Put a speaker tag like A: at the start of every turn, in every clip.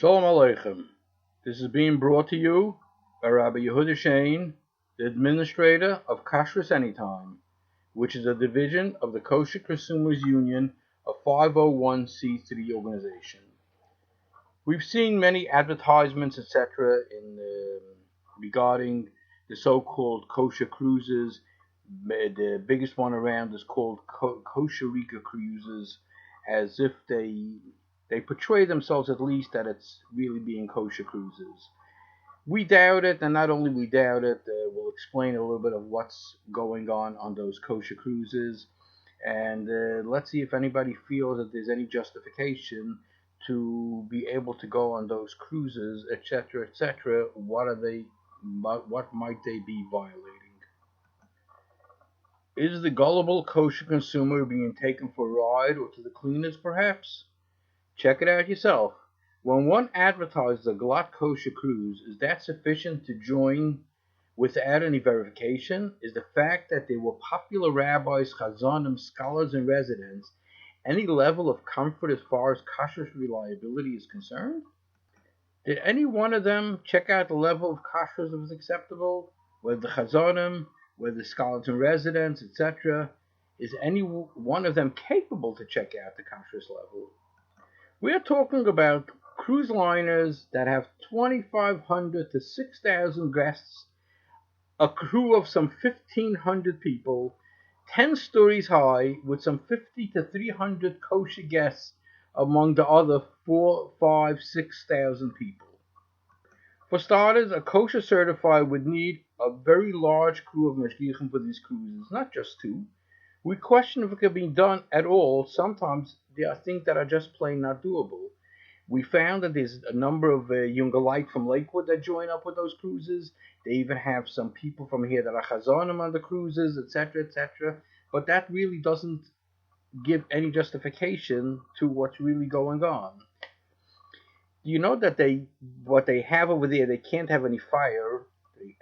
A: Shalom Aleichem. This is being brought to you by Rabbi Yehuda Shane, the administrator of Kashrus Anytime, which is a division of the Kosher Consumers Union, a 501c3 organization. We've seen many advertisements, etc., regarding the so-called kosher cruises. The biggest one around is called Kosher cruises, as if they portray themselves at least that it's really being kosher cruises. We doubt it, and not only we doubt it, we'll explain a little bit of what's going on those kosher cruises, and let's see if anybody feels that there's any justification to be able to go on those cruises, etc., etc. What might they be violating? Is the gullible kosher consumer being taken for a ride, or to the cleaners perhaps? Check it out yourself. When one advertises a glatt kosher cruise, is that sufficient to join without any verification? Is the fact that they were popular rabbis, chazanim, scholars, and residents any level of comfort as far as kashrus reliability is concerned? Did any one of them check out the level of kashrus that was acceptable? Whether the chazanim, whether the scholars and residents, etc. Is any one of them capable to check out the kashrus level? We are talking about cruise liners that have 2,500 to 6,000 guests, a crew of some 1,500 people, 10 stories high, with some 50 to 300 kosher guests among the other 4, 5, 6,000 people. For starters, a kosher certified would need a very large crew of mashgichim for these cruises, not just two. We question if it can be done at all. Sometimes there are things that are just plain not doable. We found that there's a number of Jungelite from Lakewood that join up with those cruises. They even have some people from here that are chazanim on the cruises, etc., etc. But that really doesn't give any justification to what's really going on. You know that what they have over there, they can't have any fire.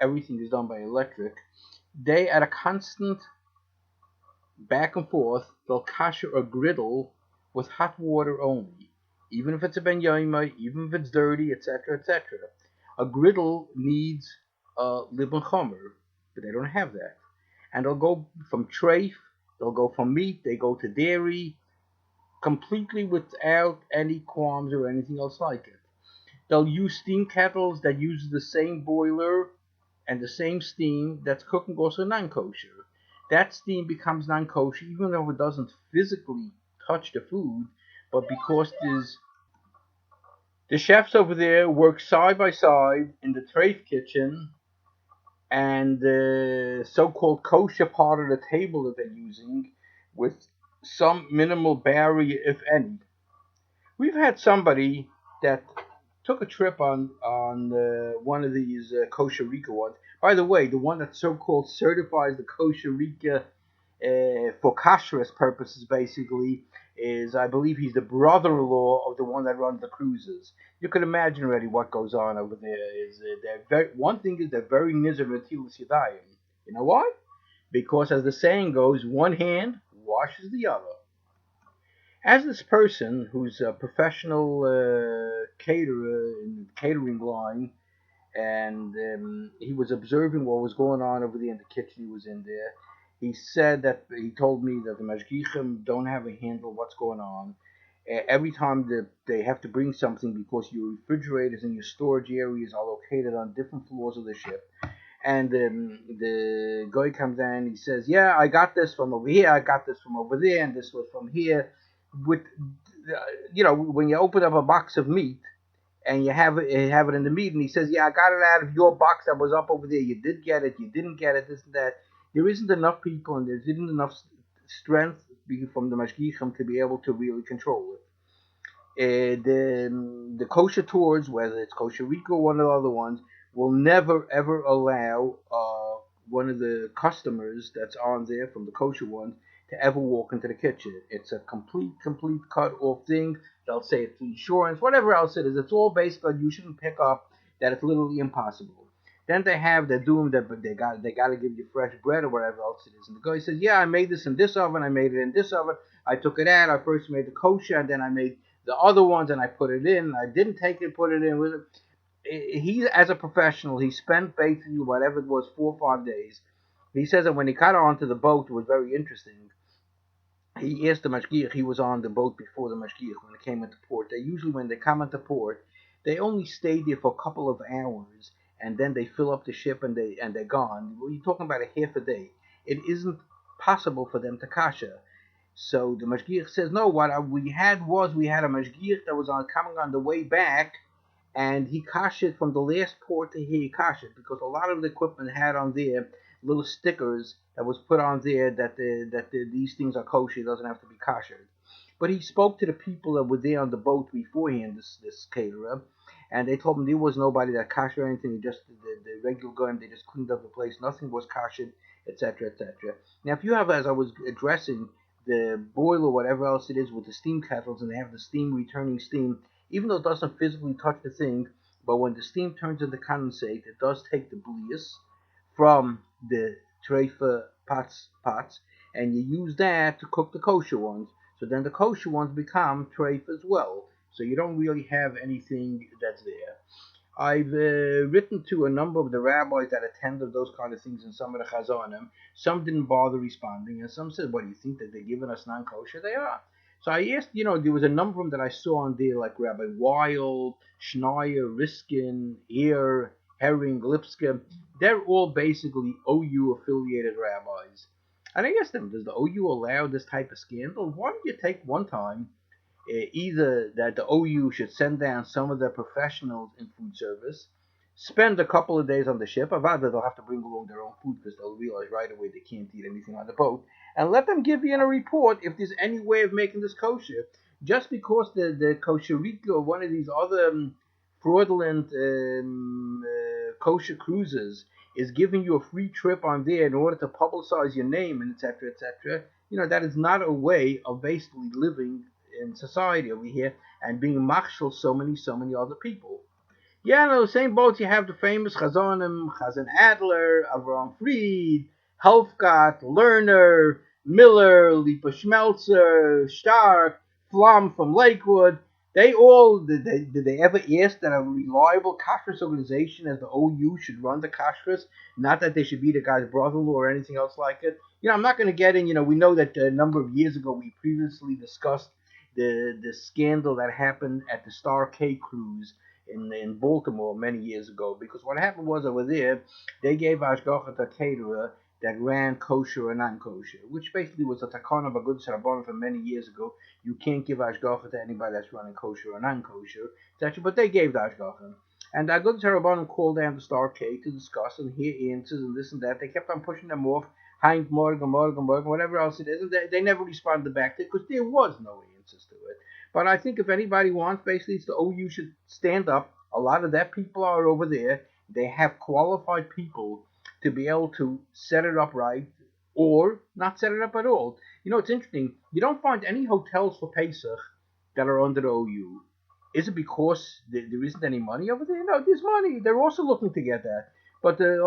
A: Everything is done by electric. They, at a constant back and forth, they'll kasher a griddle with hot water only, even if it's a ben yaima, even if it's dirty, etc., etc. A griddle needs lib and chomer, but they don't have that. And they'll go from treif, they'll go from meat, they go to dairy, completely without any qualms or anything else like it. They'll use steam kettles that use the same boiler and the same steam that's cooking also non-kosher. That steam becomes non-kosher even though it doesn't physically touch the food, but because the chefs over there work side by side in the treif kitchen, and the so-called kosher part of the table that they're using with some minimal barrier, if any. We've had somebody that took a trip on one of these Kosher Rika ones. By the way, the one that so-called certifies the Kosher Rika for kashrus purposes, basically, is, I believe he's the brother-in-law of the one that runs the cruises. You can imagine already what goes on over there. One thing is they're very nizar v'tilas yadayim. You know why? Because, as the saying goes, one hand washes the other. As this person, who's a professional caterer in the catering line, and he was observing what was going on over there in the kitchen he was in there, he told me that the mashgichim don't have a handle what's going on. Every time that they have to bring something, because your refrigerators and your storage areas are located on different floors of the ship, and the guy comes in and he says, yeah, I got this from over here, I got this from over there, and this was from here. With when you open up a box of meat and you have it in the meat, and he says, yeah, I got it out of your box that was up over there, you did get it, you didn't get it, this and that. There isn't enough people and there isn't enough strength from the mashgichim to be able to really control it. The kosher tours, whether it's Kosher Rika or one of the other ones, will never ever allow one of the customers that's on there from the kosher ones to ever walk into the kitchen. It's a complete cut off thing. They'll say it's insurance, whatever else it is. It's all based on you shouldn't pick up, that it's literally impossible. Then they're doing that, but they got to give you fresh bread or whatever else it is. And the guy says, yeah, I made this in this oven, I made it in this oven, I took it out, I first made the kosher, and then I made the other ones, and I put it in. I didn't take it, put it in. With it. He, as a professional, he spent basically whatever it was, 4 or 5 days. He says that when he got onto the boat, it was very interesting. He asked the mashgiach. He was on the boat before the mashgiach when it came into port. They usually, when they come into port, they only stay there for a couple of hours, and then they fill up the ship and they're gone. You're talking about a half a day. It isn't possible for them to kasha. So the mashgiach says, no. What we had was we had a mashgiach that was coming on the way back, and he kashed from the last port to here. He kashed because a lot of the equipment had on there little stickers that was put on there these things are kosher. It doesn't have to be kosher. But he spoke to the people that were there on the boat beforehand, this caterer, and they told him there was nobody that kosher or anything. Just the regular gun. They just cleaned up the place. Nothing was kosher, etc., etc. Now, if you have, as I was addressing, the boiler, whatever else it is, with the steam kettles, and they have the steam returning steam, even though it doesn't physically touch the thing, but when the steam turns into condensate, it does take the blias from the treifa pots, and you use that to cook the kosher ones. So then the kosher ones become treif as well. So you don't really have anything that's there. I've written to a number of the rabbis that attended those kind of things and some of the chazonim. Some didn't bother responding, and some said, "What do you think that they're giving us non-kosher?" They are. So I asked, there was a number of them that I saw on there, like Rabbi Wild, Schneier, Riskin, Ear, Herring, Lipsky. They're all basically OU affiliated rabbis. And I asked them, does the OU allow this type of scandal? Why don't you take one time either that the OU should send down some of their professionals in food service, spend a couple of days on the ship, or rather they'll have to bring along their own food because they'll realize right away they can't eat anything on the boat, and let them give you in a report if there's any way of making this kosher. Just because the kosherika or one of these other fraudulent kosher cruises is giving you a free trip on there in order to publicize your name and etc. etc. That is not a way of basically living in society over here and being machshel so many other people. Yeah, in the same boat you have the famous Chazonim, Chazan Adler, Avram Fried, Helfgott, Lerner, Miller, Lipa Schmelzer, Stark, Flom from Lakewood. They all, did they ever ask that a reliable kashrus organization as the OU should run the kashrus? Not that they should be the guy's brother-in-law or anything else like it. I'm not going to get in, we know that a number of years ago we previously discussed the scandal that happened at the Star K cruise in Baltimore many years ago. Because what happened was over there, they gave Ashgacha to a caterer that ran kosher or non-kosher, which basically was a takon of a good sarabon from many years ago. You can't give Ashgacha to anybody that's running kosher or non-kosher, etc. But they gave the Ashgacha. And the good sarabon called down to Star K to discuss and hear answers and this and that. They kept on pushing them off. Hank Morgan, whatever else it is, and they never responded back to it because there was no answers to it. But I think if anybody wants, basically, it's the OU should stand up. A lot of that people are over there. They have qualified people to be able to set it up right or not set it up at all. It's interesting. You don't find any hotels for Pesach that are under the OU. Is it because there isn't any money over there? No, there's money. They're also looking to get that. But the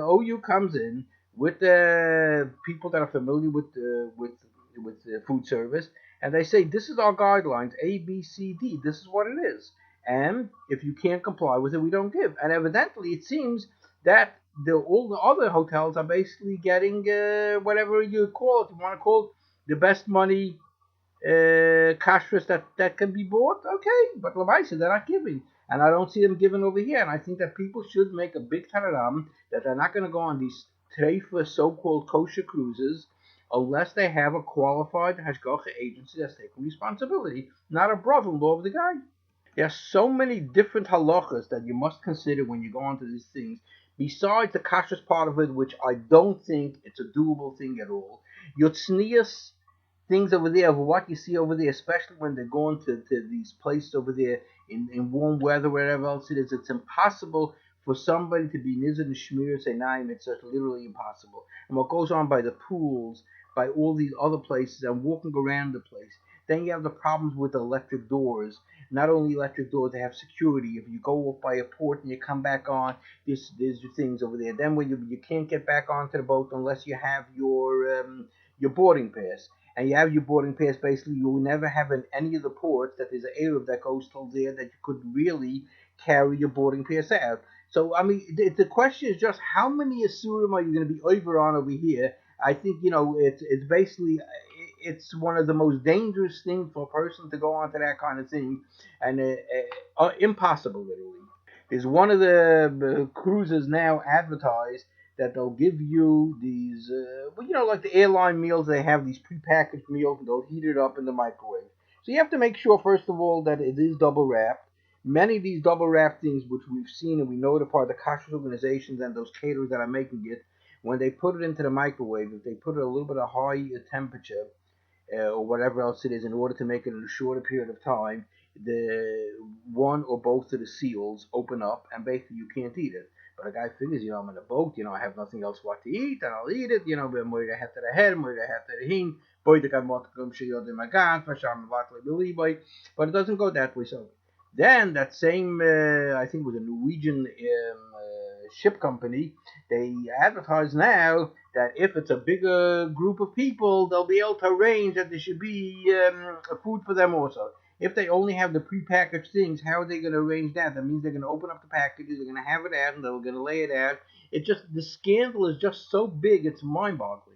A: OU comes in with the people that are familiar with the food service, and they say this is our guidelines, A, B, C, D. This is what it is, and if you can't comply with it, we don't give. And evidently, it seems that all the other hotels are basically getting whatever you call it. You want to call it the best money kashrus that can be bought, okay, but Lamaisa, they're not giving. And I don't see them giving over here. And I think that people should make a big tararam that they're not going to go on these treifa so-called kosher cruises unless they have a qualified hashgacha agency that's taking responsibility, not a brother-in-law of the guy. There's so many different halachas that you must consider when you go onto these things, besides the kashrus part of it, which I don't think it's a doable thing at all. Yotznius things over there of what you see over there, especially when they're going to these places over there in warm weather, wherever else it is. It's impossible for somebody to be nizar and shmir and say naim. It's just literally impossible. And what goes on by the pools, by all these other places, and walking around the place. Then you have the problems with the electric doors. Not only electric doors, they have security. If you go off by a port and you come back on, there's things over there. Then when you can't get back onto the boat unless you have your boarding pass. and you have your boarding pass, basically you will never have in any of the ports that there's an Arab that goes till there that you could really carry your boarding pass out. So I mean, the question is just how many Asurim are you going to be over on over here? I think it's basically it's one of the most dangerous things for a person to go onto that kind of thing, and impossible literally. There's one of the cruises now advertised that they'll give you these, like the airline meals. They have these prepackaged meals, and they'll heat it up in the microwave. So you have to make sure, first of all, that it is double wrapped. Many of these double wrapped things, which we've seen and we know they're part of the kosher organizations and those caterers that are making it, when they put it into the microwave, if they put it a little bit of high temperature, or whatever else it is in order to make it in a shorter period of time, the one or both of the seals open up and basically you can't eat it. But a guy figures, I'm in a boat, I have nothing else what to eat, and I'll eat it, but more the head to the head, more the head to the hin, boy, the guy want to come show you the magan, for some but it doesn't go that way. So then that same, I think it was a Norwegian ship company, they advertise now that if it's a bigger group of people, they'll be able to arrange that there should be food for them also. If they only have the prepackaged things, how are they going to arrange that? That means they're going to open up the packages, they're going to have it out, and they're going to lay it out. It just, the scandal is just so big, it's mind-boggling.